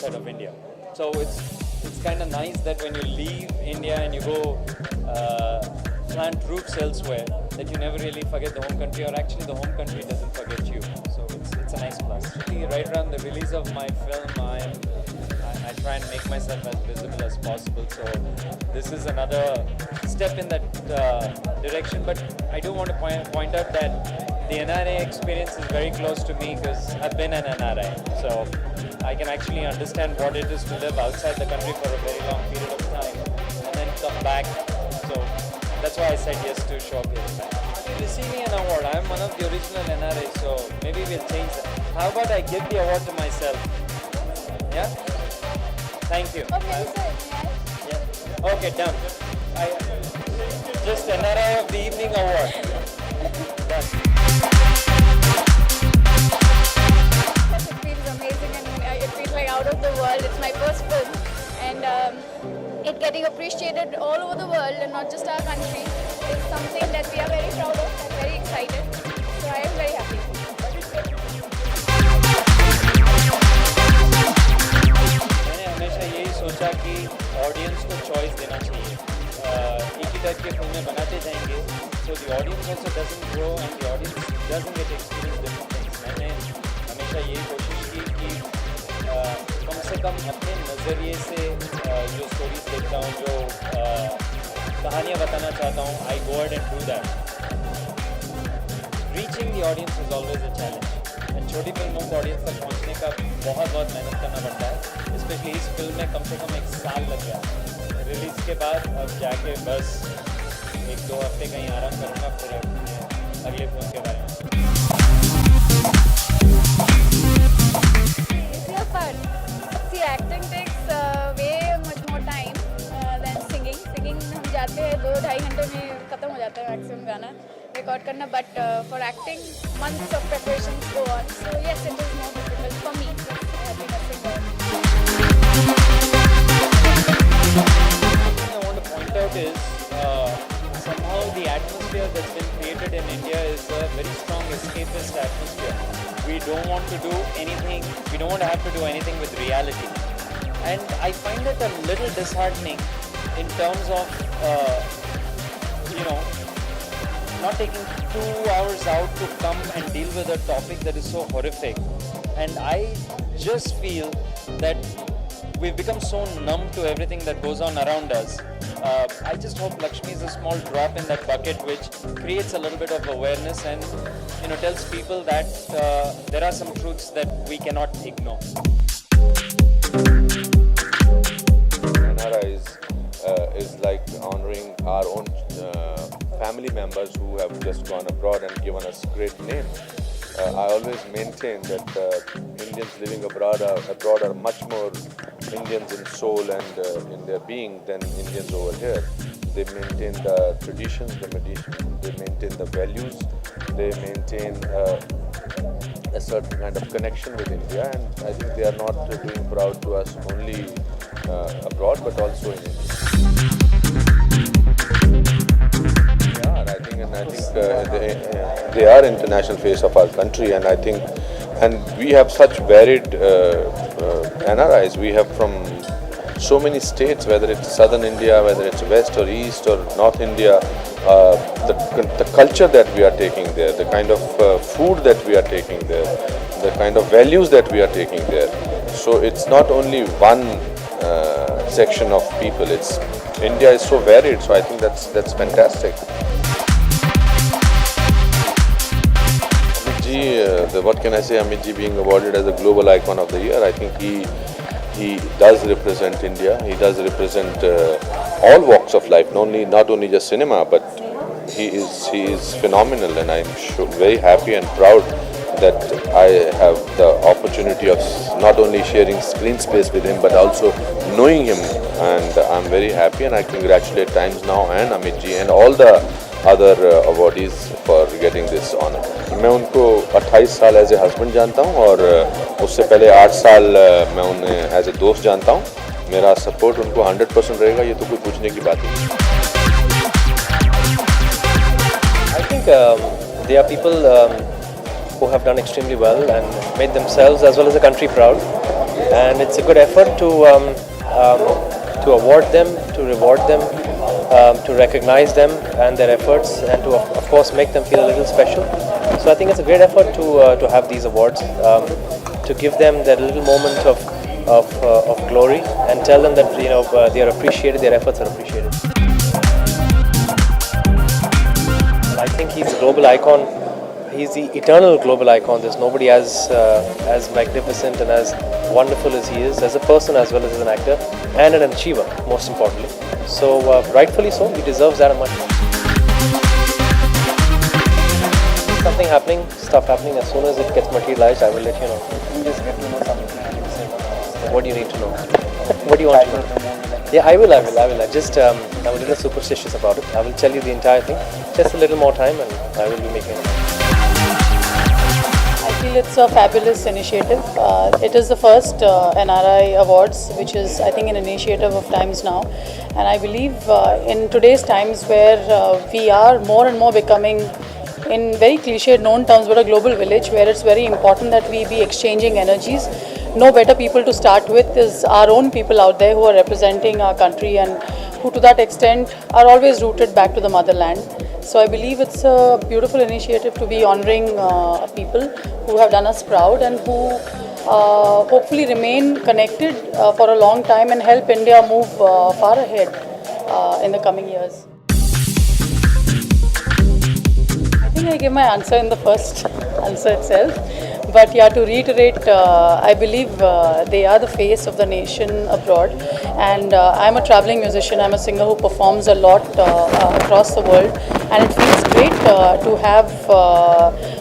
outside of India. So it's kind of nice that when you leave India and you go plant roots elsewhere, that you never really forget the home country, or actually the home country doesn't forget you. So it's a nice plus. Actually, right around the release of my film, I try and make myself as visible as possible. So this is another step in that direction. But I do want to point out that the NRI experience is very close to me because I've been an NRI. So I can actually understand what it is to live outside the country for a very long period of time and then come back. So that's why I said yes to showcase. Receiving an award, I'm one of the original NRIs, so maybe we'll change that. How about I give the award to myself? Yeah? Thank you. Okay, sir. Yeah. Okay, done. Just NRI of the Evening Award. Done. It feels amazing and it feels like out of the world. It's my first film and it getting appreciated all over the world and not just our country is something that we are very proud of and very excited. So I am very happy. मैंने हमेशा यही सोचा कि audience को choice देना चाहिए. एक ही type की फिल्में बनाते जाएंगे, so the audience also doesn't grow and the audience doesn't get experience different things. मैंने हमेशा यही कोशिश की कि कम से कम अपने नज़रिए से जो स्टोरीज देखता हूँ, जो कहानियाँ बताना चाहता हूँ, I go ahead and do that. Reaching the audience is always a challenge. And छोटी फिल्मों को ऑडियंस तक पहुँचने का बहुत मेहनत करना पड़ता है. स्पेशली इस फिल्म में कम से कम 1 साल लग गया. रिलीज़ के बाद अब जाके बस 1-2 हफ्ते कहीं आराम करूँगा, फिर अगले फिल्म के बारे में. It's fun. See, acting takes way much more time than singing. Singing हम जाते हैं 2-2.5 घंटे में खत्म हो जाता है मैक्सिमम गाना रिकॉर्ड करना. But for acting, months of preparations go on. So yes, it is more difficult for me. Being a singer. I want to point out is somehow the atmosphere that's been created in India is a very strong escapist atmosphere. We don't want to do anything, we don't want to have to do anything with reality. And I find it a little disheartening in terms of, not taking 2 hours out to come and deal with a topic that is so horrific. And I just feel that we've become so numb to everything that goes on around us. I just hope Lakshmi is a small drop in that bucket which creates a little bit of awareness and tells people that there are some truths that we cannot ignore. NRI is like honoring our own family members who have just gone abroad and given us great name. I always maintain that Indians living abroad are much more Indians in soul and in their being than Indians over here. They maintain the traditions, they maintain the values, they maintain a certain kind of connection with India, and I think they are not doing proud to us only abroad but also in India. I think they are international face of our country, and I think, and we have such varied NRIs. We have from so many states, whether it's southern India, whether it's west or east or north India. The culture that we are taking there, the kind of food that we are taking there, the kind of values that we are taking there. So it's not only one section of people. It's India is so varied. So I think that's fantastic. What can I say? Amit ji being awarded as a global icon of the year, I think he does represent India. He does represent all walks of life, not only just cinema, but he is phenomenal, and I'm very happy and proud that I have the opportunity of not only sharing screen space with him, but also knowing him, and I'm very happy, and I congratulate Times Now and Amit ji and all the other awardees for getting this honor. मैं उनको 28 साल as a husband जानता हूँ, और उससे पहले 8 साल मैं उन्हें एज ए दोस्त जानता हूँ. मेरा सपोर्ट उनको 100% रहेगा, ये तो कोई पूछने की बात नहीं. I think they are people who have done extremely well and made themselves as well as the country proud. and it's a good effort to award them, to reward them, to recognize them and their efforts, and to of course make them feel a little special. So I think it's a great effort to have these awards, to give them that little moment of glory and tell them that they are appreciated, their efforts are appreciated. I think he's a global icon. He's the eternal global icon. There's nobody as magnificent and as wonderful as he is, as a person as well as an actor and an achiever, most importantly. So rightfully so, he deserves that much. Something happening, stuff happening. As soon as it gets materialized, I will let you know. Just get to know something. What do you need to know? What do you want to know? Yeah, I will. I'm a little superstitious about it. I will tell you the entire thing. Just a little more time and I will be making it. I feel it's a fabulous initiative. It is the first NRI Awards, which is, I think, an initiative of Times Now. And I believe in today's times where we are more and more becoming, in very cliched known terms, but a global village, where it's very important that we be exchanging energies. No better people to start with is our own people out there who are representing our country and who to that extent are always rooted back to the motherland. So I believe it's a beautiful initiative to be honouring people who have done us proud and who hopefully remain connected for a long time and help India move far ahead in the coming years. I think I gave my answer in the first answer itself. But yeah, to reiterate, I believe they are the face of the nation abroad, and I'm a traveling musician. I'm a singer who performs a lot across the world, and it feels great to have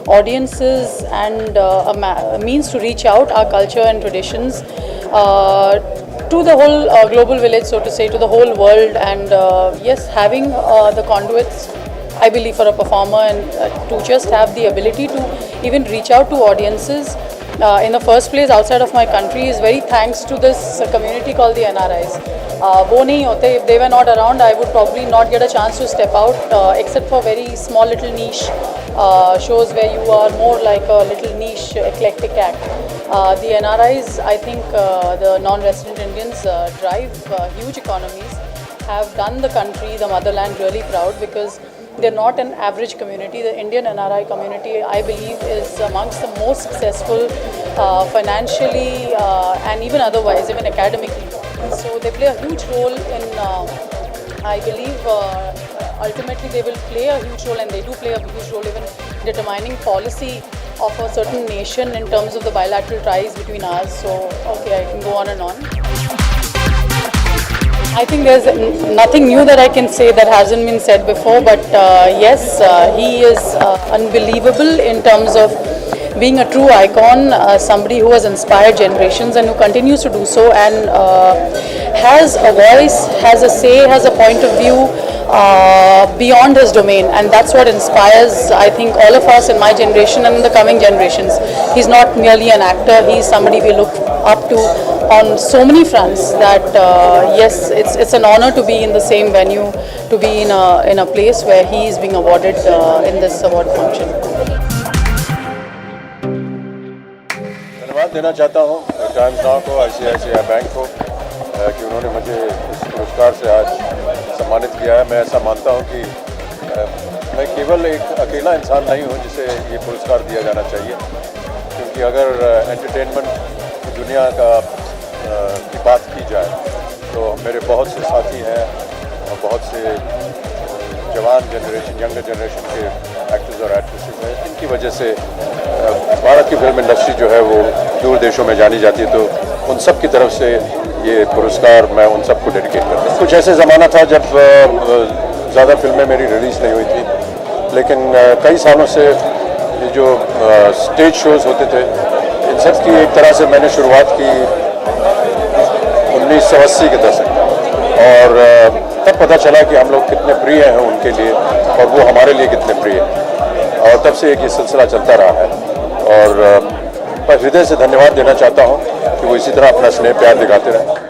audiences and a means to reach out our culture and traditions to the whole global village, so to say, to the whole world, and yes, having the conduits, I believe, for a performer and to just have the ability to even reach out to audiences in the first place outside of my country is very thanks to this community called the NRIs. Wo nahi hote, if they were not around, I would probably not get a chance to step out except for very small little niche shows where you are more like a little niche eclectic act. The NRIs, I think the non-resident Indians drive huge economies, have done the country, the motherland really proud because they're not an average community. The Indian NRI community, I believe, is amongst the most successful financially and even otherwise, even academically. So they play a huge role in, I believe, ultimately they will play a huge role, and they do play a huge role even determining policy of a certain nation in terms of the bilateral ties between us. So, okay, I can go on and on. I think there's nothing new that I can say that hasn't been said before, but yes, he is unbelievable in terms of being a true icon, somebody who has inspired generations and who continues to do so, and has a voice, has a say, has a point of view beyond his domain, and that's what inspires, I think, all of us in my generation and in the coming generations. He's not merely an actor, he's somebody we look up to on so many fronts that yes, it's an honor to be in the same venue, to be in a place where he is being awarded in this award function. धन्यवाद देना चाहता हूँ times now को, ICICI bank को कि उन्होंने मुझे इस पुरस्कार से आज सम्मानित किया है। मैं ऐसा मानता हूँ कि मैं केवल एक अकेला इंसान नहीं हूँ जिसे ये पुरस्कार दिया जाना चाहिए, क्योंकि अगर एंटरटेनमेंट दुनिया की बात की जाए तो मेरे बहुत से साथी हैं और बहुत से जवान जनरेशन, यंगर जनरेशन के एक्टर्स और एक्ट्रेसेस हैं। इनकी वजह से भारत की फिल्म इंडस्ट्री जो है वो दूर देशों में जानी जाती है, तो उन सब की तरफ से ये पुरस्कार मैं उन सबको डेडिकेट करता हूँ। कुछ ऐसे ज़माना था जब ज़्यादा फिल्में मेरी रिलीज़ नहीं हुई थी, लेकिन कई सालों से ये जो स्टेज शोज़ होते थे, इन सब की एक तरह से मैंने शुरुआत की 1980 के दशक में, और तब पता चला कि हम लोग कितने प्रिय हैं उनके लिए और वो हमारे लिए कितने प्रिय हैं, और तब से एक ये सिलसिला चलता रहा है। और हृदय से धन्यवाद देना चाहता हूँ कि वो इसी तरह अपना स्नेह प्यार दिखाते रहें।